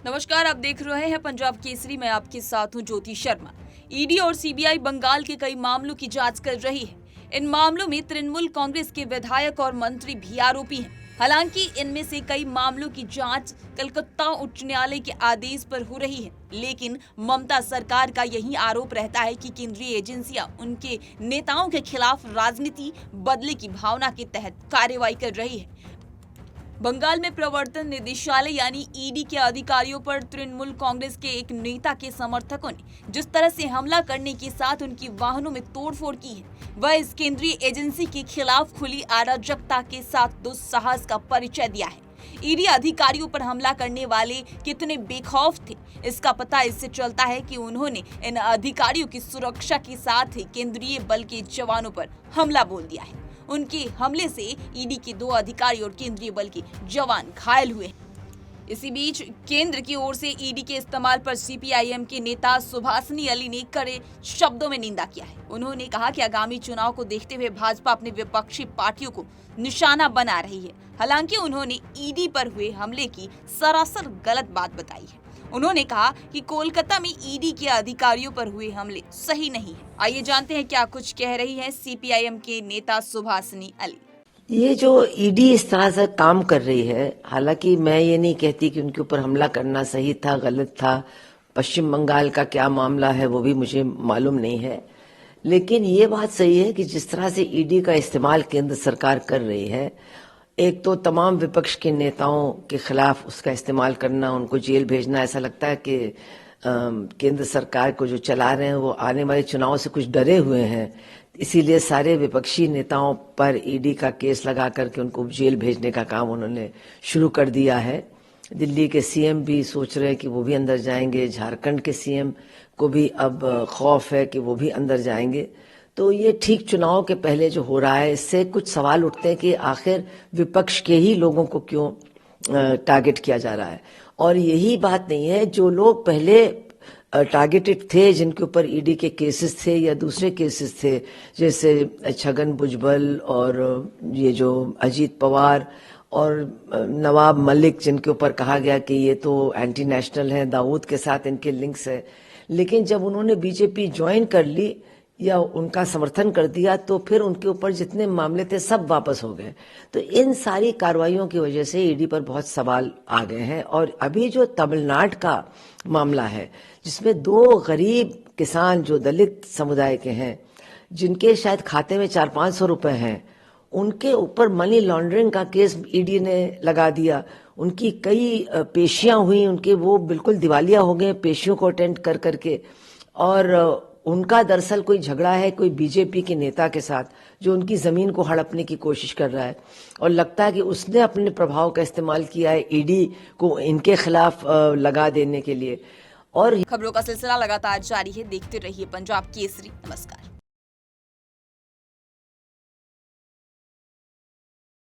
नमस्कार, आप देख रहे हैं पंजाब केसरी। मैं आपके साथ हूं ज्योति शर्मा। ईडी और सीबीआई बंगाल के कई मामलों की जांच कर रही है। इन मामलों में तृणमूल कांग्रेस के विधायक और मंत्री भी आरोपी हैं। हालांकि इनमें से कई मामलों की जांच कलकत्ता उच्च न्यायालय के आदेश पर हो रही है, लेकिन ममता सरकार का यही आरोप रहता है कि केंद्रीय एजेंसियां उनके नेताओं के खिलाफ राजनीति बदले की भावना के तहत कार्रवाई कर रही है। बंगाल में प्रवर्तन निदेशालय यानी ईडी के अधिकारियों पर तृणमूल कांग्रेस के एक नेता के समर्थकों ने जिस तरह से हमला करने के साथ उनकी वाहनों में तोड़फोड़ की है, वह इस केंद्रीय एजेंसी के खिलाफ खुली अराजकता के साथ दुस्साहस का परिचय दिया है। ईडी अधिकारियों पर हमला करने वाले कितने बेखौफ थे, इसका पता इससे चलता है कि उन्होंने इन अधिकारियों की सुरक्षा के साथ ही केंद्रीय बल के जवानों पर हमला बोल दिया है। उनके हमले से ईडी के 2 अधिकारी और केंद्रीय बल के जवान घायल हुए। इसी बीच केंद्र की ओर से ईडी के इस्तेमाल पर सीपीआईएम के नेता सुभाषनी अली ने कड़े शब्दों में निंदा किया है। उन्होंने कहा कि आगामी चुनाव को देखते हुए भाजपा अपनी विपक्षी पार्टियों को निशाना बना रही है। हालांकि उन्होंने ईडी पर हुए हमले की सरासर गलत बात बताई है। उन्होंने कहा कि कोलकाता में ईडी के अधिकारियों पर हुए हमले सही नहीं है। आइए जानते हैं क्या कुछ कह रही हैं सीपीआईएम के नेता सुभाषनी अली। ये जो ईडी इस तरह से काम कर रही है, हालांकि मैं ये नहीं कहती कि उनके ऊपर हमला करना सही था गलत था। पश्चिम बंगाल का क्या मामला है वो भी मुझे मालूम नहीं है, लेकिन ये बात सही है कि जिस तरह से ईडी का इस्तेमाल केंद्र सरकार कर रही है, एक तो तमाम विपक्ष के नेताओं के खिलाफ उसका इस्तेमाल करना, उनको जेल भेजना। ऐसा लगता है कि केंद्र सरकार को जो चला रहे हैं वो आने वाले चुनाव से कुछ डरे हुए हैं, इसीलिए सारे विपक्षी नेताओं पर ईडी का केस लगा करके उनको जेल भेजने का काम उन्होंने शुरू कर दिया है। दिल्ली के सीएम भी सोच रहे हैं कि वो भी अंदर जाएंगे, झारखंड के सीएम को भी अब खौफ है कि वो भी अंदर जाएंगे। तो ये ठीक चुनाव के पहले जो हो रहा है, इससे कुछ सवाल उठते हैं कि आखिर विपक्ष के ही लोगों को क्यों टारगेट किया जा रहा है। और यही बात नहीं है, जो लोग पहले टारगेटेड थे, जिनके ऊपर ईडी के केसेस थे या दूसरे केसेस थे, जैसे छगन भुजबल और ये जो अजीत पवार और नवाब मलिक, जिनके ऊपर कहा गया कि ये तो एंटी नेशनल हैं, दाऊद के साथ इनके लिंक्स है, लेकिन जब उन्होंने बीजेपी ज्वाइन कर ली या उनका समर्थन कर दिया तो फिर उनके ऊपर जितने मामले थे सब वापस हो गए। तो इन सारी कार्रवाइयों की वजह से ईडी पर बहुत सवाल आ गए हैं। और अभी जो तमिलनाडु का मामला है, जिसमें 2 गरीब किसान जो दलित समुदाय के हैं, जिनके शायद खाते में 400-500 रुपए हैं, उनके ऊपर मनी लॉन्ड्रिंग का केस ईडी ने लगा दिया। उनकी कई पेशियां हुई, उनके वो बिल्कुल दिवालिया हो गए पेशियों को अटेंड कर करके। और उनका दरअसल कोई झगड़ा है कोई बीजेपी के नेता के साथ, जो उनकी जमीन को हड़पने की कोशिश कर रहा है। और लगता है कि उसने अपने प्रभाव का इस्तेमाल किया है ईडी को इनके खिलाफ लगा देने के लिए। और खबरों का सिलसिला लगातार जारी है। देखते रहिए पंजाब केसरी। नमस्कार।